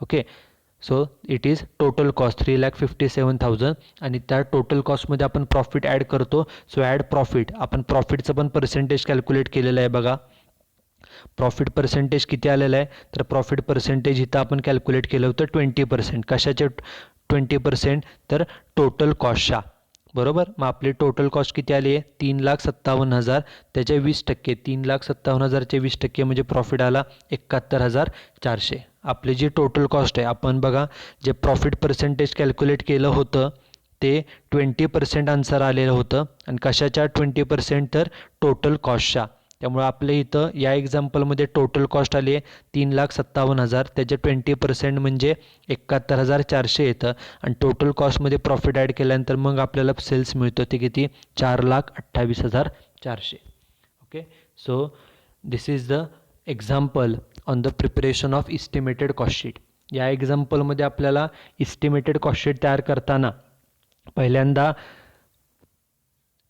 Okay, so it is total cost 3,57,000. आणि त्या टोटल कॉस्टमध्ये आपण प्रॉफिट ॲड करतो. So add profit. आपण प्रॉफिटचं पण पर्सेंटेज कॅल्क्युलेट केलेलं आहे बघा. प्रॉफिट पर्सेंटेज किती आलेलं आहे तर प्रॉफिट पर्सेंटेज इथं आपण कॅल्क्युलेट केलं होतं 20%. कशाचे 20% तर टोटल कॉस्टच्या. बरोबर. मग आपली टोटल कॉस्ट किती आली आहे 3,57,000 त्याचे 20%. 3,57,000चे 20% म्हणजे प्रॉफिट आला 71,400. आपली जी टोटल कॉस्ट आहे आपण बघा जे प्रॉफिट पर्सेंटेज कॅल्क्युलेट केलं होतं ते 20% आन्सर आलेलं होतं आणि कशाच्या 20% तर टोटल कॉस्टच्या. त्यामुळे आपल्या इथं या एक्झाम्पलमध्ये टोटल कॉस्ट आली आहे 3,57,000 त्याचे 20% म्हणजे 71,400 येतं आणि टोटल कॉस्टमध्ये प्रॉफिट ॲड केल्यानंतर मग आपल्याला सेल्स मिळतो ते किती 4,28,400. Okay. So this is the example on the preparation of estimated cost sheet. या एक्झाम्पलमध्ये आपल्याला इस्टिमेटेड कॉस्ट शीट तयार करताना पहिल्यांदा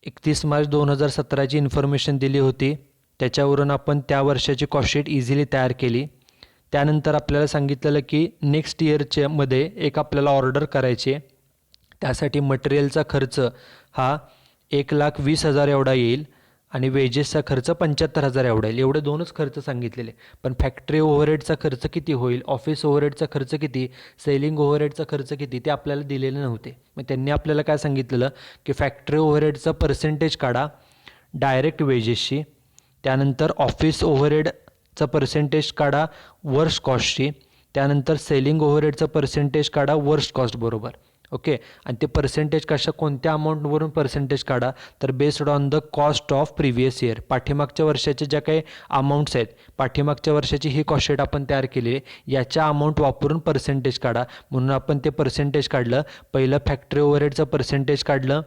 31 मार्च 2017ची इन्फॉर्मेशन दिली होती. त्याच्यावरून आपण त्या वर्षाची कॉस्ट शीट इझिली तयार केली. त्यानंतर आपल्याला सांगितलेलं की नेक्स्ट इयरच्या मध्ये एक आपल्याला ऑर्डर करायची आहे. त्यासाठी मटेरियलचा खर्च हा 1,20,000 एवढा येईल आणि वेजेसचा खर्च 75,000 एवढा येईल. एवढे दोनच खर्च सांगितलेले. पण फॅक्टरी ओव्हरहेडचा खर्च किती होईल, ऑफिस ओव्हरहेडचा खर्च किती, सेलिंग ओव्हरहेडचा खर्च किती ते आपल्याला दिलेले नव्हते. मग त्यांनी आपल्याला काय सांगितलेलं की फॅक्टरी ओव्हरहेडचा पर्सेंटेज काढा डायरेक्ट वेजेसशी, त्यानंतर ऑफिस ओव्हरहेडचा पर्सेंटेज काढा वर्स्ट कॉस्टची, त्यानंतर सेलिंग ओव्हरहेडचा पर्सेंटेज काढा वर्स्ट कॉस्ट बरोबर. ओके. आणि ते पर्सेंटेज कोणत्या अमाऊंटवरून पर्सेंटेज काढा तर based on the cost of previous year. पाठीमागच्या वर्षाच्या ज्या काही अमाऊंट्स आहेत पाठीमागच्या वर्षाची ही कॉस्ट शीट आपण तयार केली आहे याच्या अमाऊंट वापरून पर्सेंटेज काढा. म्हणून आपण ते पर्सेंटेज काढलं. पहिलं फॅक्टरी ओव्हरहेडचं पर्सेंटेज काढलं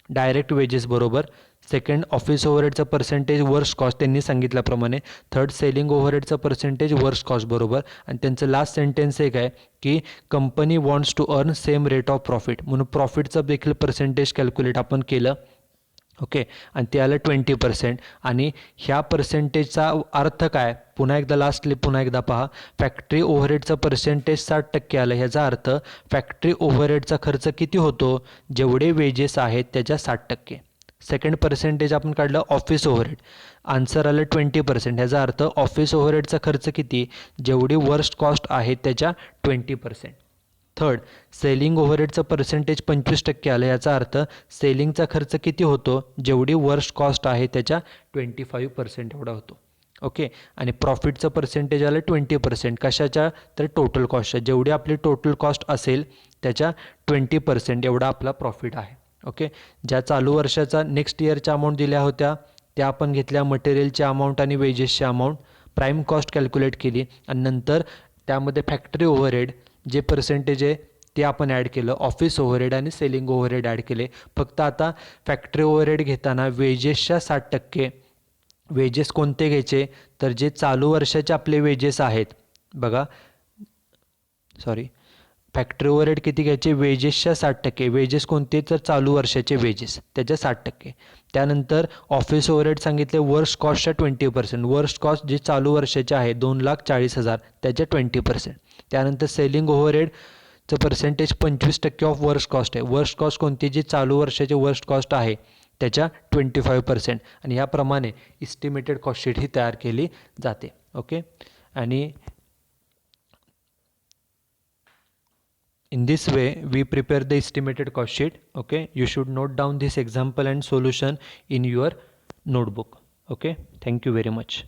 डायरेक्ट वेजेस बरोबर. सेकंड ऑफिस ओव्हरहेडचं पर्सेंटेज वर्स्ट कॉस्ट त्यांनी सांगितल्याप्रमाणे. थर्ड सेलिंग ओव्हरहेडचं पर्सेंटेज वर्स्ट कॉस्ट बरोबर. आणि त्यांचं लास्ट सेंटेन्स एक आहे की company wants to earn same rate of profit म्हणून प्रॉफिटचं देखील पर्सेंटेज कॅल्क्युलेट आपण केलं. ओके. आणि ते आलं 20%. आणि ह्या पर्सेंटेजचा अर्थ काय पुन्हा एकदा पहा. फॅक्टरी ओव्हरहेडचं पर्सेंटेज 60% आलं. ह्याचा अर्थ फॅक्टरी ओव्हरहेडचा खर्च किती होतो जेवढे वेजेस आहेत त्याच्या 60%. सेकंड पर्सेंटेज आपण काढलं ऑफिस ओव्हरहेड. आन्सर आलं 20%. ह्याचा अर्थ ऑफिस ओव्हरहेडचा खर्च किती जेवढी वर्स्ट कॉस्ट आहे त्याच्या 20%. थर्ड सेलिंग ओव्हरहेडचं पर्सेंटेज 25% आलं. याचा अर्थ सेलिंगचा खर्च किती होतो जेवढी वर्स्ट कॉस्ट आहे त्याच्या 25% एवढा होतो. ओके. आणि प्रॉफिटचं पर्सेंटेज आलं 20%. कशाच्या तर टोटल कॉस्टच्या. जेवढी आपली टोटल कॉस्ट असेल त्याच्या 20% एवढा आपला प्रॉफिट आहे. ओके. ज्या चालू वर्षाचा नेक्स्ट इयरच्या अमाऊंट दिल्या होत्या त्या आपण घेतल्या मटेरियलच्या अमाऊंट आणि वेजेसच्या अमाऊंट. प्राईम कॉस्ट कॅल्क्युलेट केली आणि नंतर त्यामध्ये फॅक्टरी ओव्हरहेड जे पर्सेंटेज आहे ते आपण ॲड केलं. ऑफिस ओव्हरहेड आणि सेलिंग ओव्हरहेड ॲड केले. फक्त आता फॅक्टरी ओव्हरहेड घेताना वेजेसच्या 60% वेजेस कोणते घ्यायचे तर जे चालू वर्षाचे आपले वेजेस आहेत बघा फॅक्टरी ओव्हरहेड किती घ्यायचे वेजेसच्या 60%. वेजेस कोणते तर चालू वर्षाचे वेजेस त्याच्या 60%. त्यानंतर ऑफिस ओव्हरहेड सांगितले वर्स्ट कॉस्टच्या 20%. वर्स्ट कॉस्ट जे चालू वर्षाचे आहे 2,40,000 त्याच्या 20%. त्यानंतर सेलिंग ओव्हरहेडचं पर्सेंटेज 25% ऑफ वर्स्ट कॉस्ट आहे. वर्स्ट कॉस्ट कोणती जी चालू वर्षाची वर्स्ट कॉस्ट आहे त्याच्या 25%. आणि याप्रमाणे इस्टिमेटेड कॉस्ट शीट ही तयार केली जाते. ओके. आणि in this way we prepare the estimated cost sheet. Okay, you should note down this example and solution in your notebook. Okay, thank you very much.